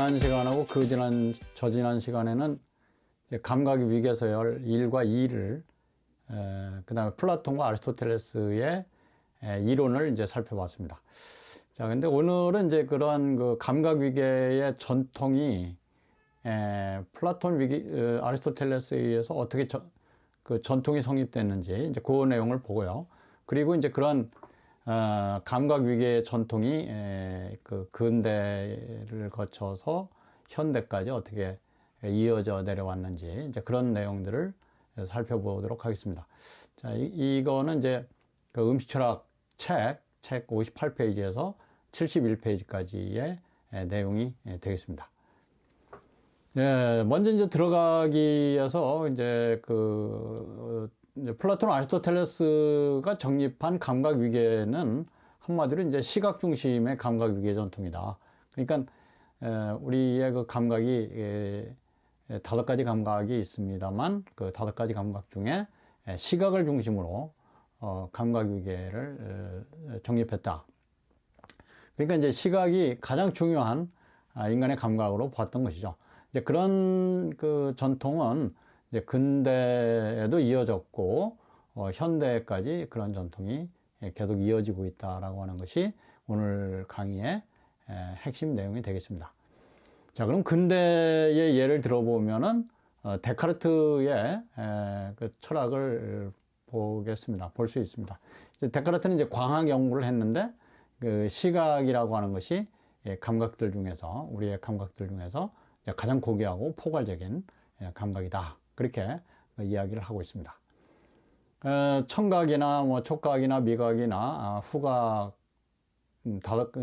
지난 시간하고 저지난 시간에는 이제 감각의 위계서열 1과 2를, 그 다음에 플라톤과 아리스토텔레스의 이론을 이제 살펴봤습니다. 자, 근데 오늘은 이제 그러한 그 감각 위계의 전통이, 플라톤 아리스토텔레스에 의해서 어떻게 그 전통이 성립됐는지 이제 그 내용을 보고요. 그리고 이제 그런 감각 위계의 전통이 그 근대를 거쳐서 현대까지 어떻게 이어져 내려왔는지 이제 그런 내용들을 살펴보도록 하겠습니다. 자, 이거는 이제 그 음식철학 책 58페이지에서 71페이지까지의 내용이 되겠습니다. 예, 먼저 이제 들어가기 위해서 이제 이제 플라톤 아리스토텔레스가 정립한 감각 위계는 한마디로 이제 시각 중심의 감각 위계 전통이다. 그러니까 우리의 그 감각이 5가지 감각이 있습니다만 그 5가지 감각 중에 시각을 중심으로 감각 위계를 정립했다. 그러니까 이제 시각이 가장 중요한 인간의 감각으로 봤던 것이죠. 이제 그런 그 전통은 이제 근대에도 이어졌고 현대까지 그런 전통이 계속 이어지고 있다라고 하는 것이 오늘 강의의 핵심 내용이 되겠습니다. 자, 그럼 근대의 예를 들어보면은 데카르트의 그 철학을 보겠습니다. 볼 수 있습니다. 이제 데카르트는 이제 광학 연구를 했는데 그 시각이라고 하는 것이 감각들 중에서 우리의 감각들 중에서 가장 고귀하고 포괄적인 감각이다. 그렇게 이야기를 하고 있습니다. 청각이나 뭐 촉각이나 미각이나 후각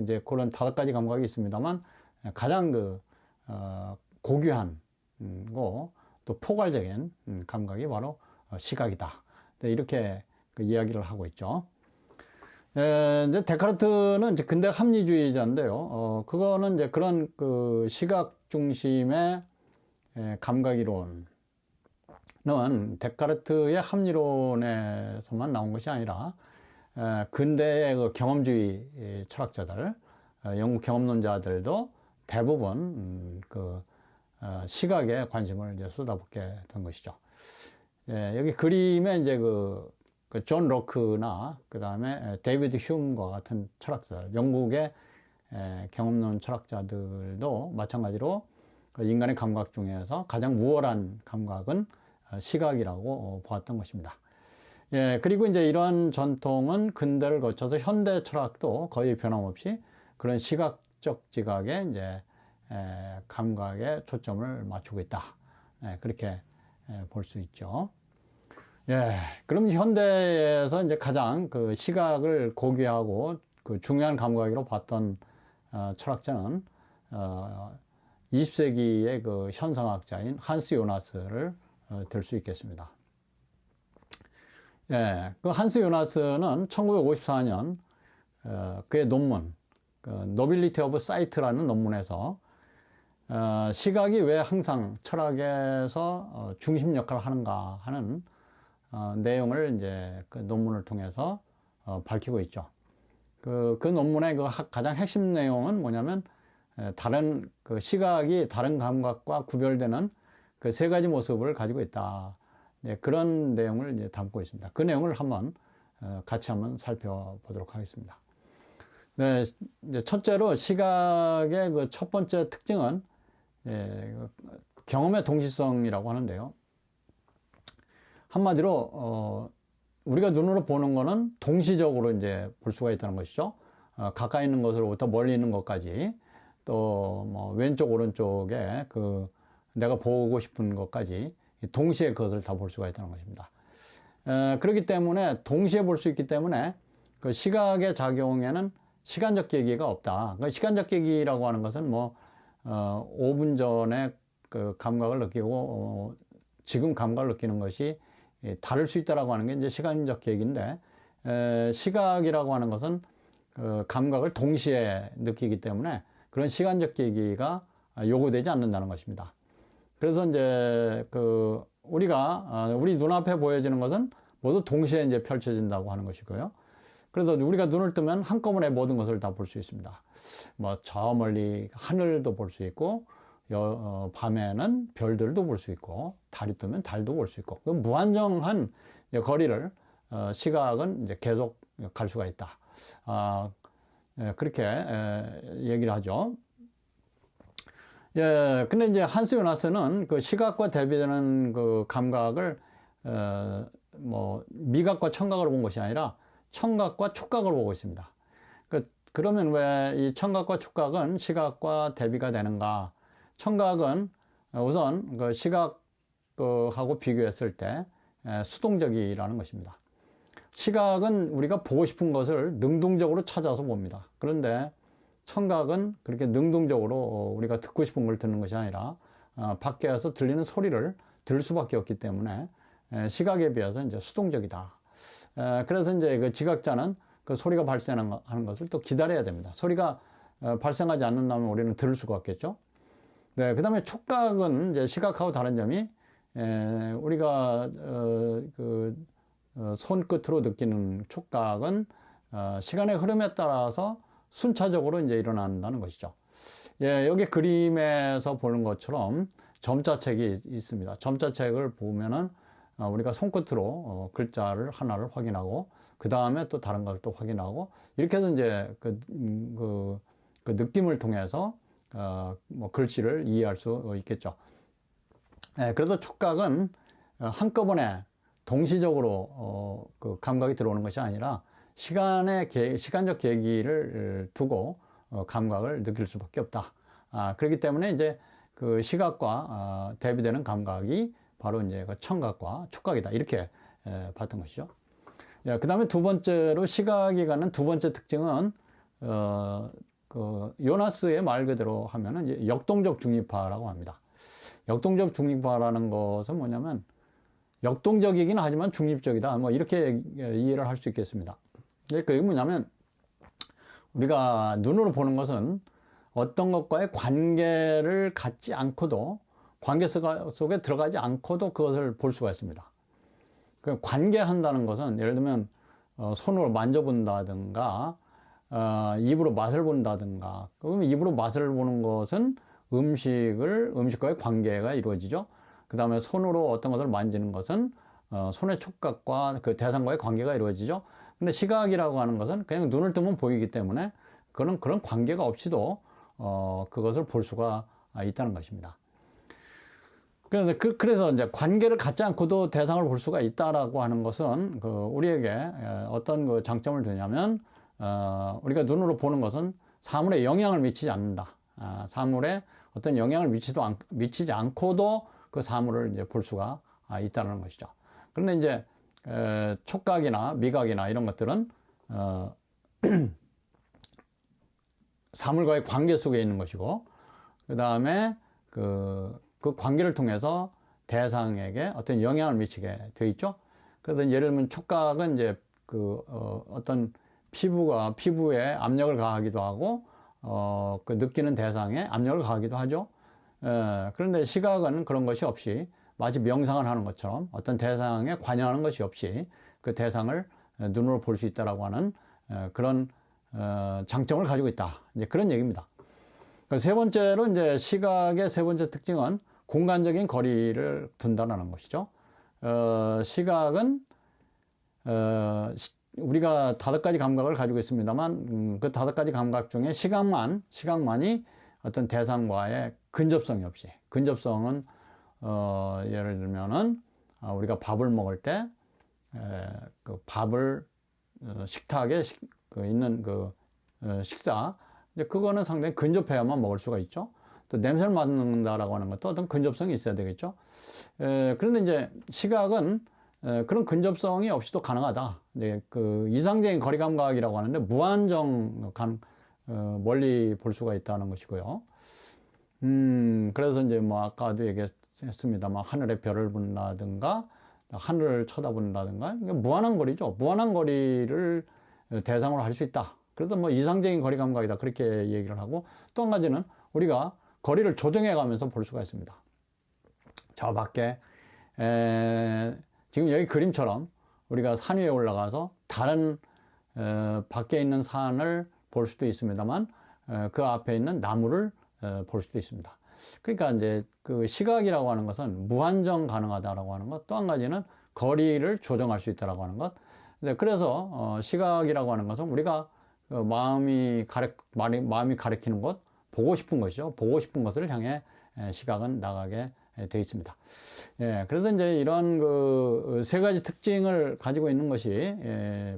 이제 그런 5가지 감각이 있습니다만 가장 고귀한 또 포괄적인 감각이 바로 시각이다. 이렇게 이야기를 하고 있죠. 이제 데카르트는 이제 근대 합리주의자인데요. 그거는 이제 그런 그 시각 중심의 감각 이론은 데카르트의 합리론에서만 나온 것이 아니라 근대의 그 경험주의 철학자들, 영국 경험론자들도 대부분 시각에 관심을 이제 쏟아붓게 된 것이죠. 여기 그림에 이제 존 로크나 그 다음에 데이비드 휴움과 같은 철학자들, 영국의 경험론 철학자들도 마찬가지로 인간의 감각 중에서 가장 우월한 감각은 시각이라고 보았던 것입니다. 예, 그리고 이제 이런 전통은 근대를 거쳐서 현대 철학도 거의 변함없이 그런 시각적 지각에 이제 감각에 초점을 맞추고 있다. 그렇게 볼 수 있죠. 예, 그럼 현대에서 이제 가장 그 시각을 고귀하고 그 중요한 감각으로 봤던 철학자는 20세기의 그 현상학자인 한스 요나스를 들 수 있겠습니다. 예, 그 한스 요나스는 1954년 그의 논문, 노빌리티 오브 사이트라는 논문에서 시각이 왜 항상 철학에서 중심 역할을 하는가 하는 내용을 이제 그 논문을 통해서 밝히고 있죠. 그 논문의 가장 핵심 내용은 뭐냐면 다른 그 시각이 다른 감각과 구별되는 그 3가지 모습을 가지고 있다. 그런 내용을 이제 담고 있습니다. 그 내용을 같이 한번 살펴보도록 하겠습니다. 네, 이제 첫째로 시각의 그 첫 번째 특징은 경험의 동시성이라고 하는데요. 한마디로 우리가 눈으로 보는 거는 동시적으로 이제 볼 수가 있다는 것이죠. 가까이 있는 것으로부터 멀리 있는 것까지 또 뭐 왼쪽 오른쪽에 내가 보고 싶은 것까지 동시에 그것을 다 볼 수가 있다는 것입니다. 그렇기 때문에 동시에 볼 수 있기 때문에 그 시각의 작용에는 시간적 계기가 없다. 그 시간적 계기라고 하는 것은 5분 전에 그 감각을 느끼고 지금 감각을 느끼는 것이 다를 수 있다라고 하는 게 이제 시간적 계기인데, 시각이라고 하는 것은 감각을 동시에 느끼기 때문에 그런 시간적 계기가 요구되지 않는다는 것입니다. 그래서 이제 우리 눈앞에 보여지는 것은 모두 동시에 이제 펼쳐진다고 하는 것이고요. 그래서 우리가 눈을 뜨면 한꺼번에 모든 것을 다 볼 수 있습니다. 저 멀리 하늘도 볼 수 있고, 밤에는 별들도 볼 수 있고, 달이 뜨면 달도 볼 수 있고, 그 무한정한 거리를 시각은 이제 계속 갈 수가 있다. 그렇게 얘기를 하죠. 예, 근데 이제 한스 요나스는 그 시각과 대비되는 그 감각을 뭐 미각과 청각으로 본 것이 아니라 청각과 촉각을 보고 있습니다. 그러면 왜 이 청각과 촉각은 시각과 대비가 되는가? 청각은 우선 그 시각하고 비교했을 때 수동적이라는 것입니다. 시각은 우리가 보고 싶은 것을 능동적으로 찾아서 봅니다. 그런데 청각은 그렇게 능동적으로 우리가 듣고 싶은 걸 듣는 것이 아니라 밖에서 들리는 소리를 들을 수밖에 없기 때문에 시각에 비해서 이제 수동적이다. 그래서 이제 그 지각자는 그 소리가 발생하는 것을 또 기다려야 됩니다. 소리가 발생하지 않는다면 우리는 들을 수가 없겠죠. 네, 그 다음에 촉각은 이제 시각하고 다른 점이 우리가 손끝으로 느끼는 촉각은 시간의 흐름에 따라서 순차적으로 이제 일어난다는 것이죠. 예, 여기 그림에서 보는 것처럼 점자책이 있습니다. 점자책을 보면은 우리가 손끝으로 글자를 하나를 확인하고 그 다음에 또 다른 걸 또 확인하고 이렇게 해서 이제 그 느낌을 통해서 뭐 글씨를 이해할 수 있겠죠. 예, 그래서 촉각은 한꺼번에 동시적으로 그 감각이 들어오는 것이 아니라 시간적 계기를 두고 감각을 느낄 수밖에 없다. 그렇기 때문에 이제 그 시각과 대비되는 감각이 바로 이제 그 청각과 촉각이다. 이렇게 봤던 것이죠. 예, 그 다음에 두 번째로 시각이 갖는 두 번째 특징은 그 요나스의 말 그대로 하면은 이제 역동적 중립파라고 합니다. 역동적 중립파라는 것은 뭐냐면 역동적이긴 하지만 중립적이다. 뭐 이렇게 이해를 할 수 있겠습니다. 그게 뭐냐면 우리가 눈으로 보는 것은 어떤 것과의 관계를 갖지 않고도 관계 속에 들어가지 않고도 그것을 볼 수가 있습니다. 그 관계한다는 것은 예를 들면 손으로 만져본다든가 입으로 맛을 본다든가 그러면 입으로 맛을 보는 것은 음식과의 관계가 이루어지죠. 그 다음에 손으로 어떤 것을 만지는 것은 손의 촉각과 그 대상과의 관계가 이루어지죠. 근데 시각이라고 하는 것은 그냥 눈을 뜨면 보이기 때문에 그런 관계가 없이도 그것을 볼 수가 있다는 것입니다. 그래서 이제 관계를 갖지 않고도 대상을 볼 수가 있다라고 하는 것은 우리에게 어떤 그 장점을 주냐면 우리가 눈으로 보는 것은 사물에 영향을 미치지 않는다. 사물에 어떤 영향을 미치지 않고도 그 사물을 이제 볼 수가 있다는 것이죠. 그런데 이제 촉각이나 미각이나 이런 것들은 사물과의 관계 속에 있는 것이고 그 다음에 그 관계를 통해서 대상에게 어떤 영향을 미치게 되어 있죠. 그래서 예를 들면 촉각은 이제 어떤 피부에 압력을 가하기도 하고 그 느끼는 대상에 압력을 가하기도 하죠. 그런데 시각은 그런 것이 없이 마치 명상을 하는 것처럼 어떤 대상에 관여하는 것이 없이 그 대상을 눈으로 볼 수 있다라고 하는 그런 장점을 가지고 있다. 이제 그런 얘기입니다. 세 번째로 이제 시각의 세 번째 특징은 공간적인 거리를 둔다는 것이죠. 시각은 우리가 5가지 감각을 가지고 있습니다만 그 5가지 감각 중에 시각만이 어떤 대상과의 근접성이 없이 근접성은 예를 들면은 우리가 밥을 먹을 때 그 밥을 식탁에 있는 식사 이제 그거는 상당히 근접해야만 먹을 수가 있죠. 또 냄새를 맡는다라고 하는 것도 어떤 근접성이 있어야 되겠죠. 그런데 이제 시각은 그런 근접성이 없이도 가능하다. 이제 그 이상적인 거리 감각이라고 하는데 무한정 멀리 볼 수가 있다는 것이고요. 그래서 이제 뭐 아까도 얘기했습니다만 하늘의 별을 본다든가 하늘을 쳐다본다든가 무한한 거리죠. 무한한 거리를 대상으로 할 수 있다. 그래서 뭐 이상적인 거리 감각이다. 그렇게 얘기를 하고 또 한 가지는 우리가 거리를 조정해 가면서 볼 수가 있습니다. 저 밖에 지금 여기 그림처럼 우리가 산 위에 올라가서 다른 밖에 있는 산을 볼 수도 있습니다만 그 앞에 있는 나무를 볼 수도 있습니다. 그러니까 이제 그 시각이라고 하는 것은 무한정 가능하다라고 하는 것, 또 한 가지는 거리를 조정할 수 있다라고 하는 것. 그래서 시각이라고 하는 것은 우리가 마음이 가리키는 것, 보고 싶은 것이죠. 보고 싶은 것을 향해 시각은 나가게 되어 있습니다. 예, 그래서 이제 이런 그 세 가지 특징을 가지고 있는 것이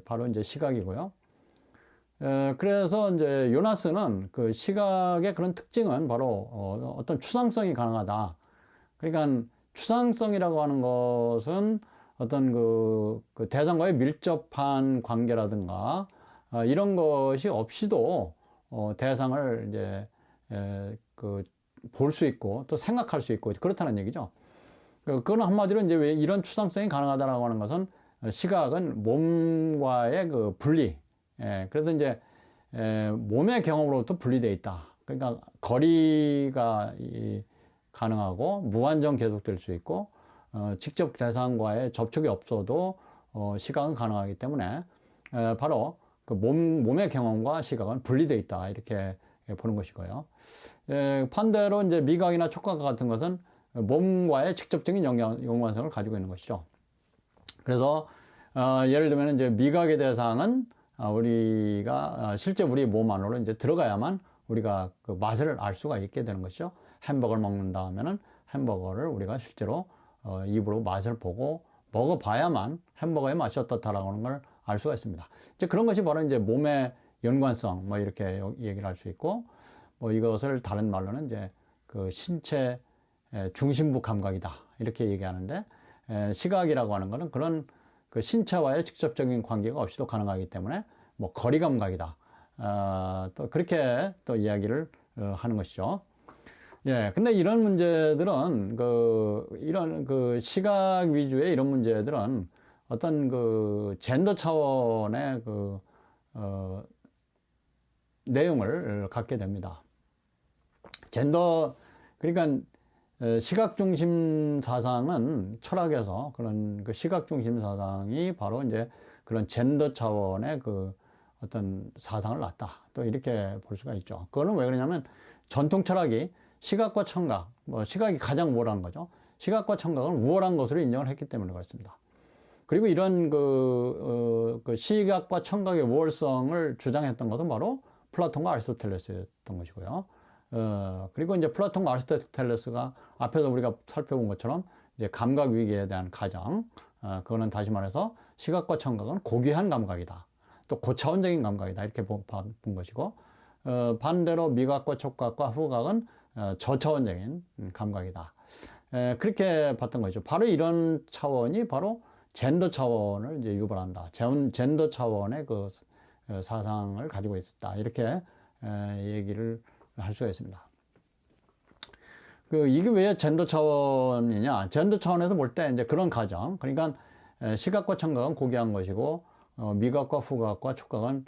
바로 이제 시각이고요. 그래서 이제 요나스는 그 시각의 그런 특징은 바로 어떤 추상성이 가능하다. 그러니까 추상성이라고 하는 것은 어떤 그 대상과의 밀접한 관계라든가 이런 것이 없이도 대상을 이제 그 볼 수 있고 또 생각할 수 있고 그렇다는 얘기죠. 그건 한마디로 이제 왜 이런 추상성이 가능하다라고 하는 것은 시각은 몸과의 그 분리. 그래서 이제 몸의 경험으로부터 분리되어 있다. 그러니까 거리가 가능하고 무한정 계속될 수 있고 직접 대상과의 접촉이 없어도 시각은 가능하기 때문에 바로 그 몸의 경험과 시각은 분리되어 있다. 이렇게 보는 것이고요. 반대로 이제 미각이나 촉각 같은 것은 몸과의 직접적인 연관성을 가지고 있는 것이죠. 그래서 예를 들면 이제 미각의 대상은 우리가 실제 우리 몸 안으로 이제 들어가야만 우리가 그 맛을 알 수가 있게 되는 것이죠. 햄버거를 먹는다 하면은 햄버거를 우리가 실제로 입으로 맛을 보고 먹어봐야만 햄버거의 맛이 어떻다라고 하는 걸 알 수가 있습니다. 이제 그런 것이 바로 이제 몸의 연관성, 뭐 이렇게 얘기를 할 수 있고, 뭐 이것을 다른 말로는 이제 그 신체 중심부 감각이다. 이렇게 얘기하는데, 시각이라고 하는 것은 그런 그 신체와의 직접적인 관계가 없이도 가능하기 때문에 뭐 거리 감각이다. 또 그렇게 또 이야기를 하는 것이죠. 예, 근데 이런 문제들은 이런 그 시각 위주의 이런 문제들은 어떤 그 젠더 차원의 내용을 갖게 됩니다. 그러니까 시각 중심 사상은 철학에서 그런 그 시각 중심 사상이 바로 이제 그런 젠더 차원의 그 어떤 사상을 낳았다. 또 이렇게 볼 수가 있죠. 그거는 왜 그러냐면 전통 철학이 시각과 청각, 뭐 시각이 가장 우월한 거죠. 시각과 청각은 우월한 것으로 인정을 했기 때문에 그렇습니다. 그리고 이런 그 시각과 청각의 우월성을 주장했던 것은 바로 플라톤과 아리스토텔레스였던 것이고요. 그리고 이제 플라톤과 아리스토텔레스가 앞에서 우리가 살펴본 것처럼 이제 감각 위기에 대한 가정, 그거는 다시 말해서 시각과 청각은 고귀한 감각이다. 또 고차원적인 감각이다. 이렇게 본 것이고, 반대로 미각과 촉각과 후각은 저차원적인 감각이다. 그렇게 봤던 거죠. 바로 이런 차원이 바로 젠더 차원을 이제 유발한다. 젠더 차원의 그 사상을 가지고 있었다. 이렇게 얘기를 할 수가 있습니다. 이게 왜 젠더 차원이냐? 젠더 차원에서 볼 때 이제 그런 가정. 그러니까 시각과 청각은 고귀한 것이고, 미각과 후각과 촉각은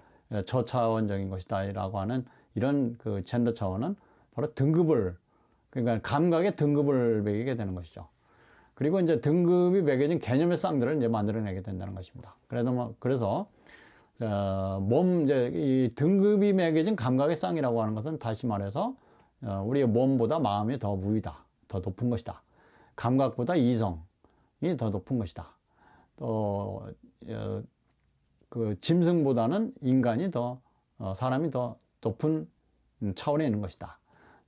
저차원적인 것이다. 라고 하는 이런 그 젠더 차원은 바로 그러니까 감각의 등급을 매기게 되는 것이죠. 그리고 이제 등급이 매겨진 개념의 쌍들을 이제 만들어내게 된다는 것입니다. 그래서 이제 이 등급이 매겨진 감각의 쌍이라고 하는 것은 다시 말해서 우리의 몸보다 마음이 더 우위다, 더 높은 것이다. 감각보다 이성이 더 높은 것이다. 또 그 짐승보다는 사람이 더 높은 차원에 있는 것이다.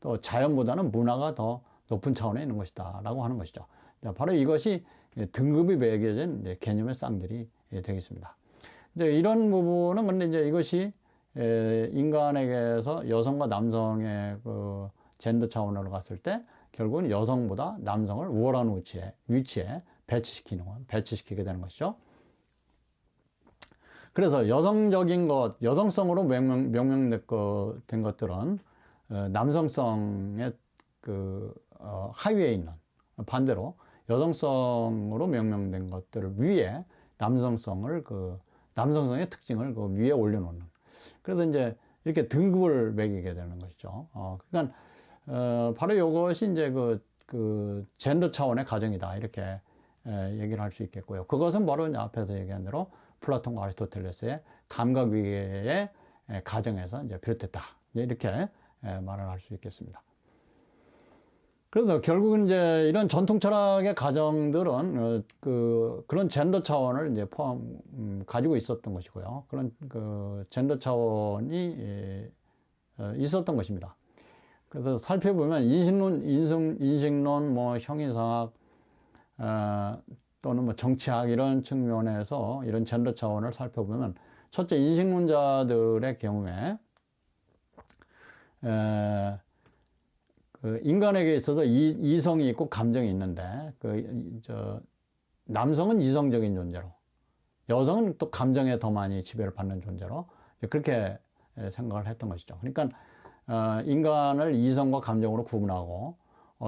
또 자연보다는 문화가 더 높은 차원에 있는 것이다 라고 하는 것이죠. 바로 이것이 등급이 매겨진 개념의 쌍들이 되겠습니다. 이제 이런 부분은 근데 이제 이것이 인간에게서 여성과 남성의 그 젠더 차원으로 갔을 때 결국은 여성보다 남성을 우월한 위치에 배치시키게 되는 것이죠. 그래서 여성성으로 명명된 것들은 남성성의 하위에 있는, 반대로 여성성으로 명명된 것들을 위에 남성성의 특징을 위에 올려놓는. 그래서 이제 이렇게 등급을 매기게 되는 것이죠. 그러니까 바로 이것이 이제 그 젠더 차원의 가정이다. 이렇게 얘기를 할 수 있겠고요. 그것은 바로 이제 앞에서 얘기한 대로 플라톤과 아리스토텔레스의 감각 위계의 가정에서 이제 비롯됐다. 이렇게 말을 할 수 있겠습니다. 그래서 결국은 이제 이런 전통 철학의 가정들은 그런 젠더 차원을 이제 가지고 있었던 것이고요. 그런 그 젠더 차원이 있었던 것입니다. 그래서 살펴보면 인식론, 뭐 형이상학, 또는 뭐 정치학 이런 측면에서 이런 젠더 차원을 살펴보면, 첫째, 인식론자들의 경우에 그 인간에게 있어서 이성이 있고 감정이 있는데, 남성은 이성적인 존재로, 여성은 또 감정에 더 많이 지배를 받는 존재로 그렇게 생각을 했던 것이죠. 그러니까 인간을 이성과 감정으로 구분하고,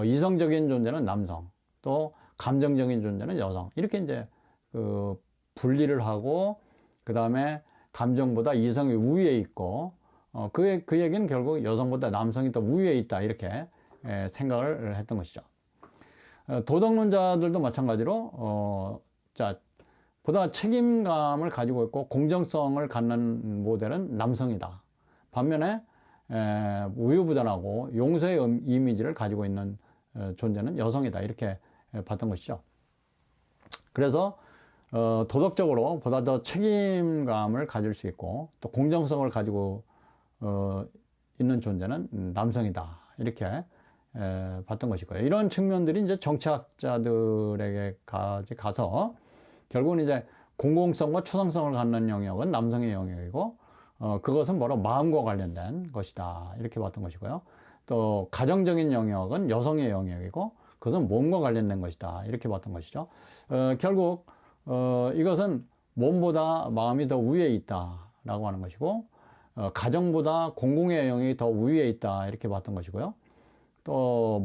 이성적인 존재는 남성, 또 감정적인 존재는 여성, 이렇게 이제 그 분리를 하고, 그 다음에 감정보다 이성이 우위에 있고, 그 얘기는 결국 여성보다 남성이 더 우위에 있다, 이렇게 생각을 했던 것이죠. 도덕론자들도 마찬가지로 보다 책임감을 가지고 있고 공정성을 갖는 모델은 남성이다. 반면에 우유부단하고 용서의 이미지를 가지고 있는 존재는 여성이다, 이렇게 봤던 것이죠. 그래서 도덕적으로 보다 더 책임감을 가질 수 있고, 또 공정성을 가지고 있는 존재는 남성이다, 이렇게 봤던 것이고요. 이런 측면들이 이제 정치학자들에게까지 가서 결국은 이제 공공성과 추상성을 갖는 영역은 남성의 영역이고, 그것은 뭐로 마음과 관련된 것이다, 이렇게 봤던 것이고요. 또 가정적인 영역은 여성의 영역이고, 그것은 몸과 관련된 것이다, 이렇게 봤던 것이죠. 결국 이것은 몸보다 마음이 더 위에 있다라고 하는 것이고, 가정보다 공공의 영역이 더 위에 있다, 이렇게 봤던 것이고요. 또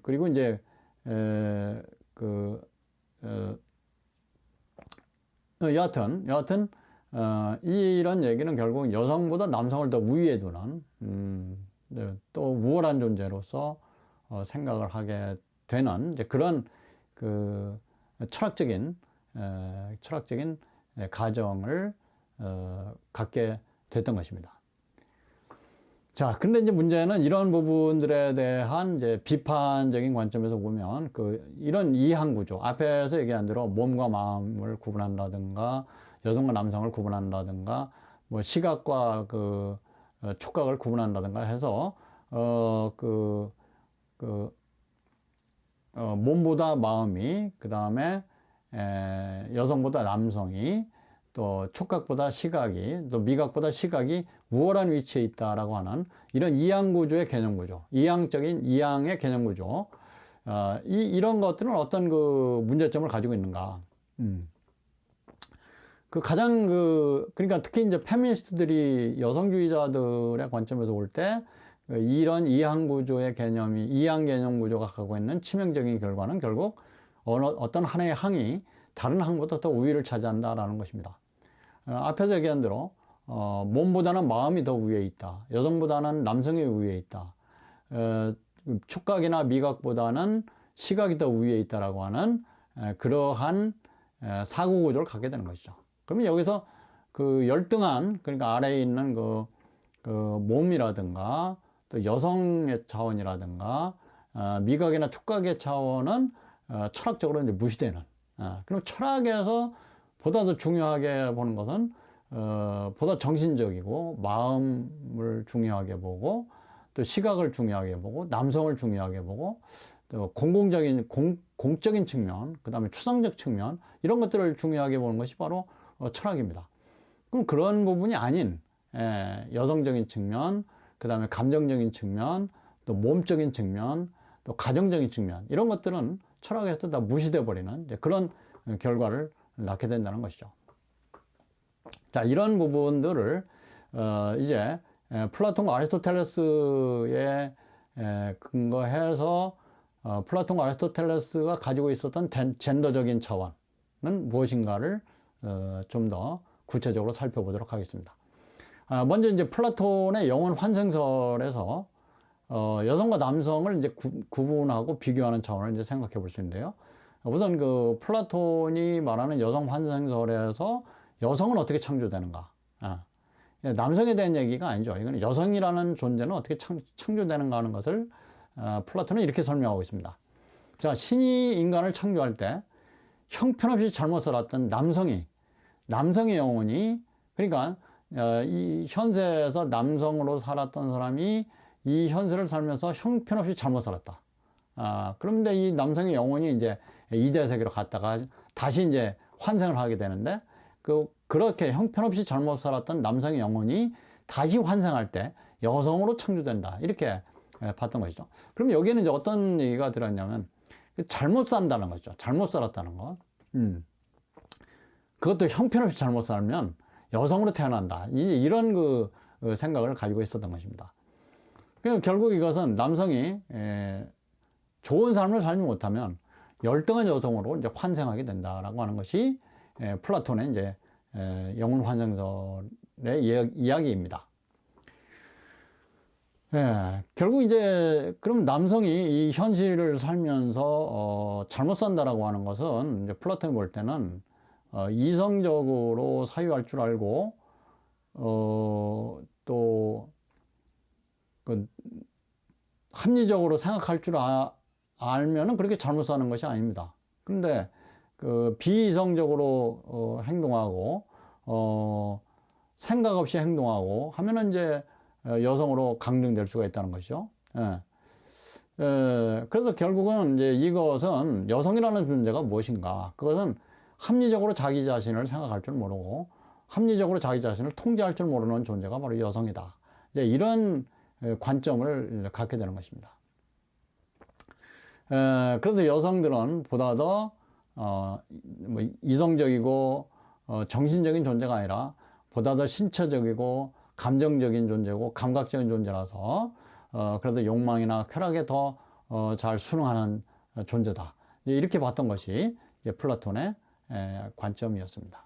그리고 이제 여하튼 이런 얘기는 결국 여성보다 남성을 더 위에 두는 또 우월한 존재로서 생각을 하게 되는 이제 그런 그 철학적인 가정을 갖게 됐던 것입니다. 자, 근데 이제 문제는 이런 부분들에 대한 이제 비판적인 관점에서 보면 이런 이항 구조, 앞에서 얘기한 대로 몸과 마음을 구분한다든가, 여성과 남성을 구분한다든가, 뭐 시각과 촉각을 구분한다든가 해서 몸보다 마음이, 그 다음에 여성보다 남성이, 또 촉각보다 시각이, 또 미각보다 시각이 우월한 위치에 있다라고 하는 이런 이항구조의 개념구조, 이항의 개념구조, 이런 것들은 어떤 문제점을 가지고 있는가? 그러니까 특히 이제 페미니스트들이 여성주의자들의 관점에서 볼 때 이런 이항구조의 이항 개념구조가 갖고 있는 치명적인 결과는 결국 어떤 하나의 항이 다른 항보다 더 우위를 차지한다라는 것입니다. 앞에서 얘기한 대로 몸보다는 마음이 더 위에 있다, 여성보다는 남성이 위에 있다, 촉각이나 미각보다는 시각이 더 위에 있다라고 하는 그러한 사고 구조를 갖게 되는 것이죠. 그러면 여기서 열등한, 그러니까 아래에 있는 몸이라든가 또 여성의 차원이라든가 미각이나 촉각의 차원은 철학적으로 이제 무시되는, 그럼 철학에서 보다 더 중요하게 보는 것은 보다 정신적이고 마음을 중요하게 보고, 또 시각을 중요하게 보고, 남성을 중요하게 보고, 또 공적인 측면, 그 다음에 추상적 측면, 이런 것들을 중요하게 보는 것이 바로 철학입니다. 그럼 그런 부분이 아닌 여성적인 측면, 그 다음에 감정적인 측면, 또 몸적인 측면, 또 가정적인 측면, 이런 것들은 철학에서 다 무시돼 버리는 그런 결과를 낳게 된다는 것이죠. 자, 이런 부분들을 이제 플라톤과 아리스토텔레스에 근거해서 플라톤과 아리스토텔레스가 가지고 있었던 젠더적인 차원은 무엇인가를 좀 더 구체적으로 살펴보도록 하겠습니다. 먼저 이제 플라톤의 영혼 환생설에서 여성과 남성을 이제 구분하고 비교하는 차원을 이제 생각해 볼 수 있는데요. 우선 플라톤이 말하는 여성 환생설에서 여성은 어떻게 창조되는가? 남성에 대한 얘기가 아니죠. 이건 여성이라는 존재는 어떻게 창조되는가 하는 것을 플라톤은 이렇게 설명하고 있습니다. 자, 신이 인간을 창조할 때 형편없이 잘못 살았던 남성의 영혼이, 그러니까 이 현세에서 남성으로 살았던 사람이 이 현세를 살면서 형편없이 잘못 살았다. 그런데 이 남성의 영혼이 이제 이대 세계로 갔다가 다시 이제 환생을 하게 되는데, 그렇게 형편없이 잘못 살았던 남성의 영혼이 다시 환생할 때 여성으로 창조된다. 이렇게 봤던 것이죠. 그럼 여기에는 이제 어떤 얘기가 들었냐면, 잘못 산다는 거죠. 잘못 살았다는 거. 그것도 형편없이 잘못 살면 여성으로 태어난다. 이런 그 생각을 가지고 있었던 것입니다. 그러니까 결국 이것은 남성이 좋은 삶을 살지 못하면 열등한 여성으로 이제 환생하게 된다라고 하는 것이 플라톤의 이제 영혼 환생설의 이야기입니다. 결국 이제 그럼 남성이 이 현실을 살면서 잘못 산다라고 하는 것은 이제 플라톤이 볼 때는 이성적으로 사유할 줄 알고 또 그 합리적으로 생각할 줄 알면은 그렇게 잘못 사는 것이 아닙니다. 그런데 그 비이성적으로 행동하고 생각 없이 행동하고 하면은 이제 여성으로 강등될 수가 있다는 것이죠. 그래서 결국은 이제 이것은 여성이라는 존재가 무엇인가? 그것은 합리적으로 자기 자신을 생각할 줄 모르고 합리적으로 자기 자신을 통제할 줄 모르는 존재가 바로 여성이다. 이제 이런 관점을 갖게 되는 것입니다. 그래서 여성들은 보다 더 이성적이고 정신적인 존재가 아니라 보다 더 신체적이고 감정적인 존재고 감각적인 존재라서 그래서 욕망이나 쾌락에 더 잘 순응하는 존재다. 이렇게 봤던 것이 플라톤의 관점이었습니다.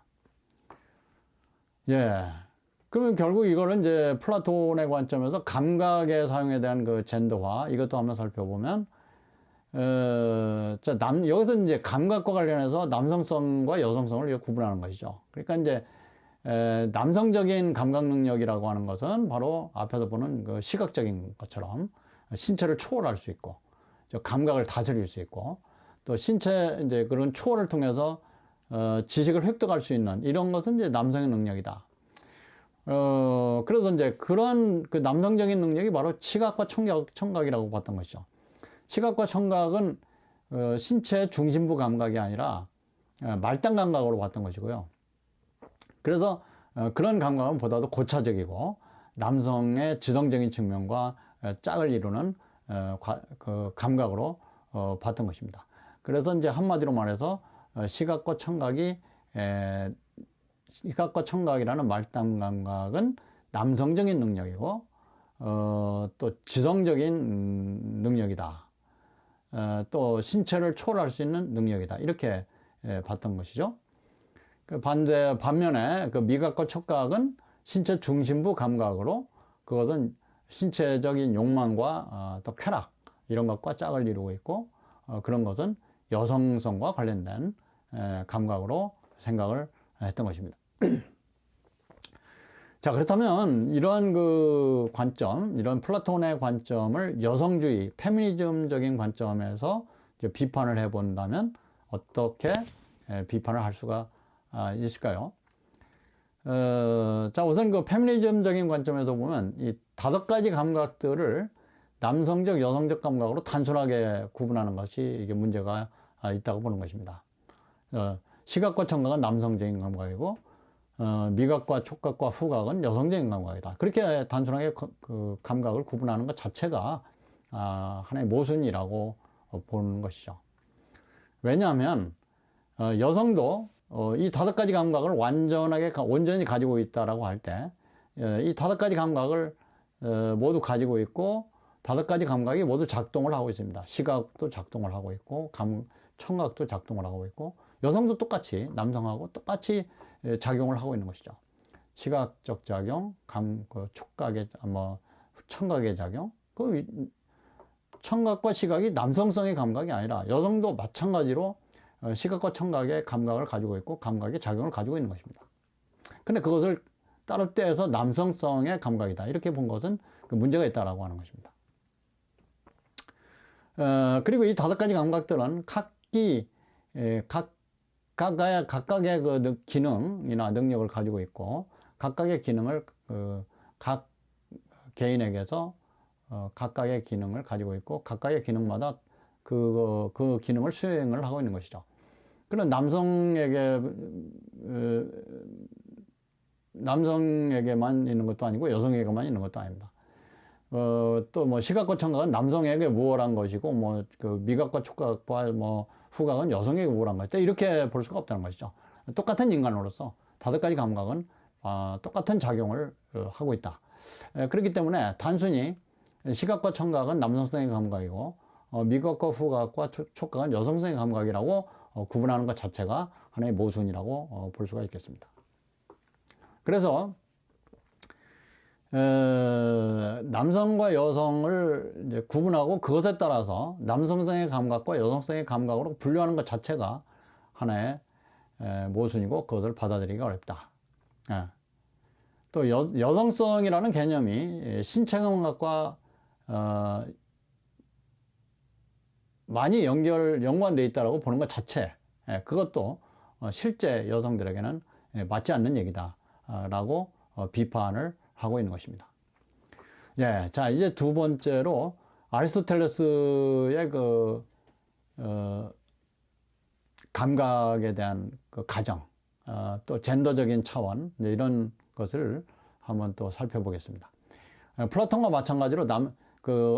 그러면 결국 이거는 이제 플라톤의 관점에서 감각의 사용에 대한 그 젠더화, 이것도 한번 살펴보면, 여기서 이제 감각과 관련해서 남성성과 여성성을 구분하는 것이죠. 그러니까 이제, 남성적인 감각 능력이라고 하는 것은 바로 앞에서 보는 그 시각적인 것처럼 신체를 초월할 수 있고, 감각을 다스릴 수 있고, 또 신체 이제 그런 초월을 통해서 지식을 획득할 수 있는 이런 것은 이제 남성의 능력이다. 그래서 이제 그런 그 남성적인 능력이 바로 시각과 청각이라고 봤던 것이죠. 시각과 청각은 신체 중심부 감각이 아니라 말단 감각으로 봤던 것이고요. 그래서 그런 감각은 보다도 고차적이고 남성의 지성적인 측면과 짝을 이루는 그 감각으로 봤던 것입니다. 그래서 이제 한마디로 말해서 시각과 청각이라는 말단 감각은 남성적인 능력이고 또 지성적인 능력이다. 또 신체를 초월할 수 있는 능력이다. 이렇게 봤던 것이죠. 반면에 그 미각과 촉각은 신체 중심부 감각으로 그것은 신체적인 욕망과 또 쾌락 이런 것과 짝을 이루고 있고 그런 것은 여성성과 관련된 감각으로 생각을 했던 것입니다. 자, 그렇다면 이러한 그 관점, 이런 플라톤의 관점을 여성주의, 페미니즘적인 관점에서 이제 비판을 해본다면 어떻게 비판을 할 수가 있을까요? 자, 우선 그 페미니즘적인 관점에서 보면 이 5가지 감각들을 남성적, 여성적 감각으로 단순하게 구분하는 것이 이게 문제가 있다고 보는 것입니다. 시각과 청각은 남성적인 감각이고, 미각과 촉각과 후각은 여성적인 감각이다. 그렇게 단순하게 그 감각을 구분하는 것 자체가 하나의 모순이라고 보는 것이죠. 왜냐하면 여성도 이 5가지 감각을 온전히 가지고 있다라고 할 때 이 5가지 감각을 모두 가지고 있고 5가지 감각이 모두 작동을 하고 있습니다. 시각도 작동을 하고 있고 청각도 작동을 하고 있고 여성도 똑같이 남성하고 똑같이 작용을 하고 있는 것이죠. 시각적 작용, 촉각의 청각의 작용. 청각과 시각이 남성성의 감각이 아니라 여성도 마찬가지로 시각과 청각의 감각을 가지고 있고 감각의 작용을 가지고 있는 것입니다. 근데 그것을 따로 떼서 남성성의 감각이다. 이렇게 본 것은 문제가 있다라고 하는 것입니다. 그리고 이 5가지 감각들은 각각의 그 기능이나 능력을 가지고 있고, 각각의 기능을 각 개인에게서 각각의 기능을 가지고 있고, 각각의 기능마다 그 기능을 수행을 하고 있는 것이죠. 그런 남성에게만 있는 것도 아니고 여성에게만 있는 것도 아닙니다. 또 뭐 시각과 청각은 남성에게 우월한 것이고, 뭐 그 미각과 촉각과 뭐 후각은 여성에게 우월한 것이다. 이렇게 볼 수가 없다는 것이죠. 똑같은 인간으로서 5가지 감각은 똑같은 작용을 하고 있다. 그렇기 때문에 단순히 시각과 청각은 남성성의 감각이고, 미각과 후각과 촉각은 여성성의 감각이라고 구분하는 것 자체가 하나의 모순이라고 볼 수가 있겠습니다. 그래서 남성과 여성을 이제 구분하고 그것에 따라서 남성성의 감각과 여성성의 감각으로 분류하는 것 자체가 하나의 모순이고, 그것을 받아들이기가 어렵다. 또 여성성이라는 개념이 신체 감각과 많이 연관되어 있다고 보는 것 자체, 그것도 실제 여성들에게는 맞지 않는 얘기다 라고 비판을 하고 있는 것입니다. 자, 이제 두 번째로 아리스토텔레스의 감각에 대한 그 가정, 또 젠더적인 차원, 이런 것을 한번 또 살펴보겠습니다. 플라톤과 마찬가지로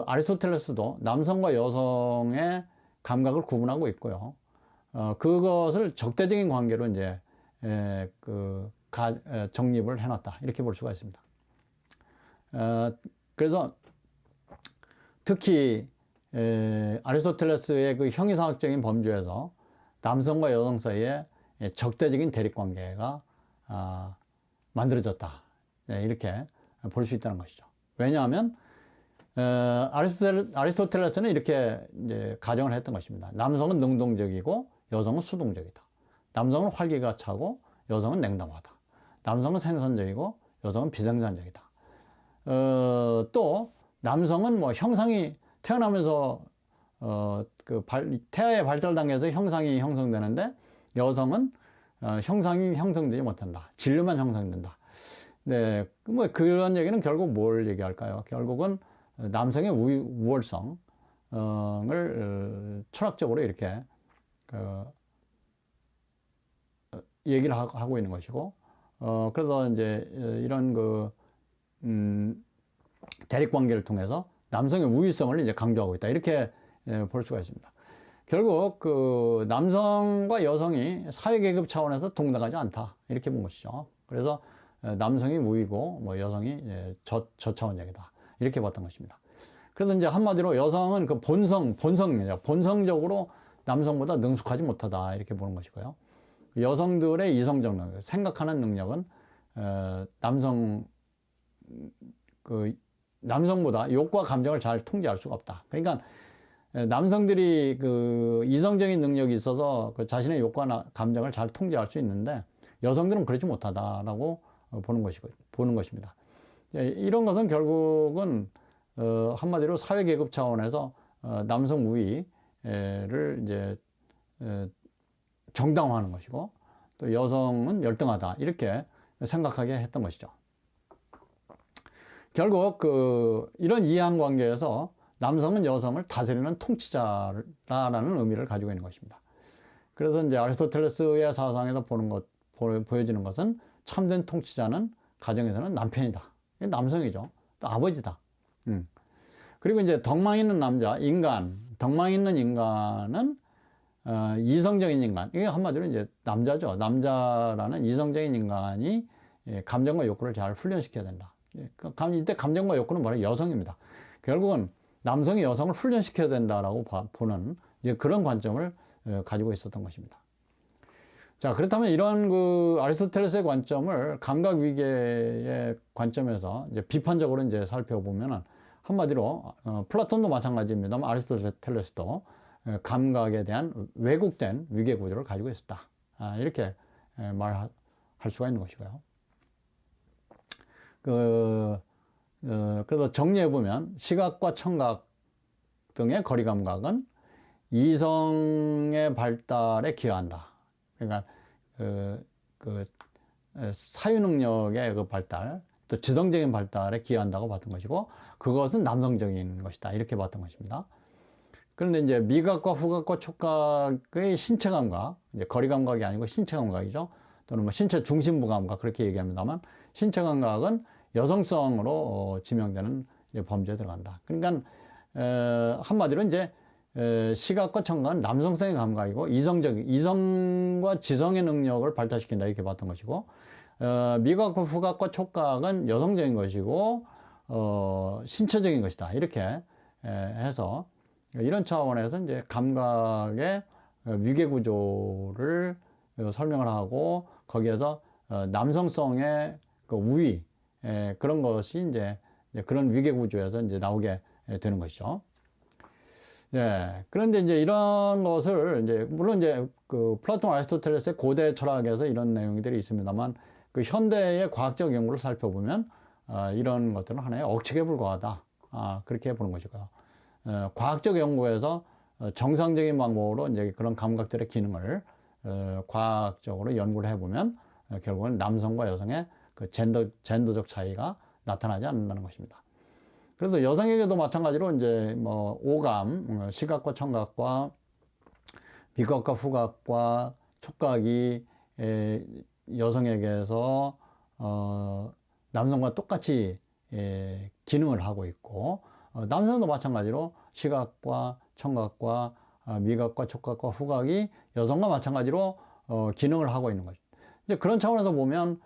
아리스토텔레스도 남성과 여성의 감각을 구분하고 있고요. 그것을 적대적인 관계로 이제 정립을 해놨다, 이렇게 볼 수가 있습니다. 그래서 특히 아리스토텔레스의 그 형이상학적인 범주에서 남성과 여성 사이에 적대적인 대립관계가 만들어졌다, 이렇게 볼 수 있다는 것이죠. 왜냐하면 아리스토텔레스는 이렇게 이제 가정을 했던 것입니다. 남성은 능동적이고 여성은 수동적이다. 남성은 활기가 차고 여성은 냉담하다. 남성은 생산적이고 여성은 비생산적이다. 또 남성은 뭐 형상이 태어나면서 태아의 발달 단계에서 형상이 형성되는데, 여성은 형상이 형성되지 못한다. 진료만 형성된다. 네, 뭐 그런 얘기는 결국 뭘 얘기할까요? 결국은 남성의 우월성을 철학적으로 이렇게 얘기를 하고 있는 것이고, 그래서 이제 이런 대립관계를 통해서 남성의 우위성을 이제 강조하고 있다, 이렇게 볼 수가 있습니다. 결국 남성과 여성이 사회계급 차원에서 동등하지 않다, 이렇게 본 것이죠. 그래서 남성이 우위고 뭐 여성이 저차원적이다, 이렇게 봤던 것입니다. 그래서 이제 한마디로 여성은 그 본성적으로 남성보다 능숙하지 못하다, 이렇게 보는 것이고요. 여성들의 이성적 능력, 생각하는 능력은 남성보다 욕과 감정을 잘 통제할 수가 없다. 그러니까 남성들이 이성적인 능력이 있어서 자신의 욕과 감정을 잘 통제할 수 있는데, 여성들은 그렇지 못하다라고 보는 것입니다. 이런 것은 결국은 한마디로 사회계급 차원에서 남성 우위를 이제 정당화하는 것이고, 또 여성은 열등하다, 이렇게 생각하게 했던 것이죠. 결국 이런 이해관계에서 남성은 여성을 다스리는 통치자라는 의미를 가지고 있는 것입니다. 그래서 이제 아리스토텔레스의 사상에서 보여지는 것은 참된 통치자는 가정에서는 남편이다, 남성이죠. 또 아버지다. 그리고 이제 덕망 있는 덕망 있는 인간은 이성적인 인간, 이게 한마디로 이제 남자죠. 남자라는 이성적인 인간이 감정과 욕구를 잘 훈련시켜야 된다. 이때 감정과 욕구는 뭐냐? 여성입니다. 결국은 남성이 여성을 훈련시켜야 된다라고 보는 이제 그런 관점을 가지고 있었던 것입니다. 자, 그렇다면 이런 아리스토텔레스의 관점을 감각 위계의 관점에서 이제 비판적으로 이제 살펴보면은, 한마디로 플라톤도 마찬가지입니다만 아리스토텔레스도 감각에 대한 왜곡된 위계 구조를 가지고 있었다, 이렇게 말할 수가 있는 것이고요. 그래서 정리해 보면 시각과 청각 등의 거리 감각은 이성의 발달에 기여한다. 그러니까 사유 능력의 그 발달, 또 지성적인 발달에 기여한다고 봤던 것이고, 그것은 남성적인 것이다. 이렇게 봤던 것입니다. 그런데 이제 미각과 후각과 촉각의 신체 감각, 이제 거리 감각이 아니고 신체 감각이죠. 또는 뭐 신체 중심부 감각 그렇게 얘기합니다만, 신체 감각은 여성성으로 지명되는 범죄에 들어간다. 그러니까 한마디로 이제 시각과 청각은 남성성의 감각이고 이성과 지성의 능력을 발달시킨다 이렇게 봤던 것이고, 미각과 후각과 촉각은 여성적인 것이고 신체적인 것이다 이렇게 해서 이런 차원에서 이제 감각의 위계 구조를 설명을 하고 거기에서 남성성의 그 우위 그런 것이 이제 그런 위계 구조에서 이제 나오게 되는 것이죠. 예. 그런데 이제 이런 것을 이제 물론 이제 그 플라톤 아리스토텔레스의 고대 철학에서 이런 내용들이 있습니다만 그 현대의 과학적 연구를 살펴보면 이런 것들은 하나의 억측에 불과하다. 그렇게 보는 것이고요. 과학적 연구에서 정상적인 방법으로 이제 그런 감각들의 기능을 과학적으로 연구를 해보면 결국은 남성과 여성의 그 젠더적 차이가 나타나지 않는다는 것입니다. 그래서 여성에게도 마찬가지로 이제 뭐 오감, 시각과 청각과 미각과 후각과 촉각이 여성에게서 남성과 똑같이 기능을 하고 있고, 남성도 마찬가지로 시각과 청각과 미각과 촉각과 후각이 여성과 마찬가지로 기능을 하고 있는 거죠. 이제 그런 차원에서 보면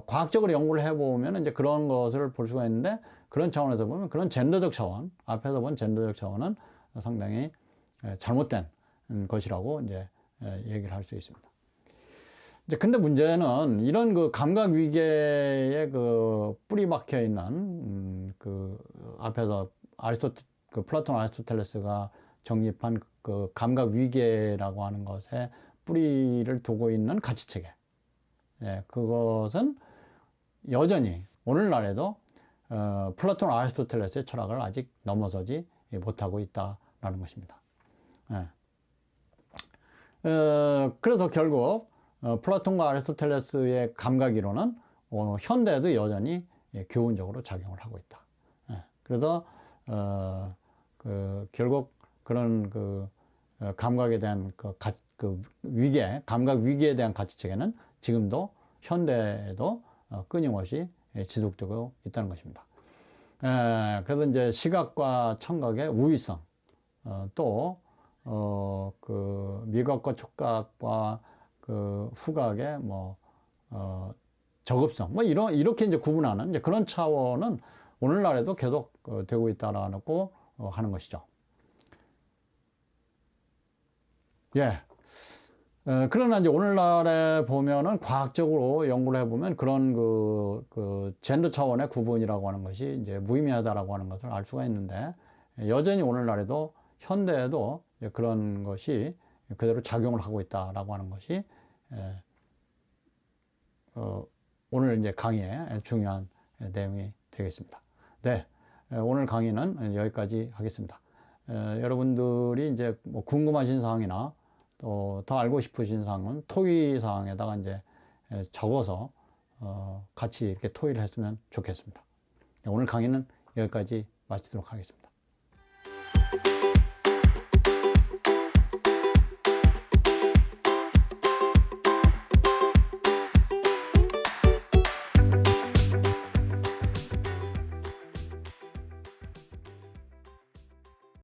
과학적으로 연구를 해보면 이제 그런 것을 볼 수가 있는데, 그런 차원에서 보면 그런 젠더적 차원, 앞에서 본 젠더적 차원은 상당히 잘못된 것이라고 이제 얘기를 할 수 있습니다. 이제 근데 문제는 이런 그 감각 위계에 그 뿌리 박혀 있는 그 앞에서 그 플라톤 아리스토텔레스가 정립한 그 감각 위계라고 하는 것에 뿌리를 두고 있는 가치 체계. 예, 그것은 여전히 오늘날에도 플라톤 아리스토텔레스의 철학을 아직 넘어서지 못하고 있다라는 것입니다. 예. 그래서 결국 플라톤과 아리스토텔레스의 감각 이론은 현대에도 여전히 교훈적으로 작용을 하고 있다. 예. 그래서 결국 그런 감각에 대한 감각 위계에 대한 가치 체계는 지금도 현대에도 끊임없이 지속되고 있다는 것입니다. 그래서 이제 시각과 청각의 우위성, 또 미각과 촉각과 후각의 저급성, 이렇게 이제 구분하는 이제 그런 차원은 오늘날에도 계속 되고 있다라고 하는 것이죠. 예. 그러나 이제 오늘날에 보면은 과학적으로 연구를 해보면 그런 젠더 차원의 구분이라고 하는 것이 이제 무의미하다라고 하는 것을 알 수가 있는데, 여전히 오늘날에도 현대에도 그런 것이 그대로 작용을 하고 있다라고 하는 것이 오늘 이제 강의의 중요한 내용이 되겠습니다. 네. 오늘 강의는 여기까지 하겠습니다. 여러분들이 이제 뭐 궁금하신 사항이나 또 더 알고 싶으신 사항은 토의 사항에다가 이제 적어서 같이 이렇게 토의를 했으면 좋겠습니다. 오늘 강의는 여기까지 마치도록 하겠습니다.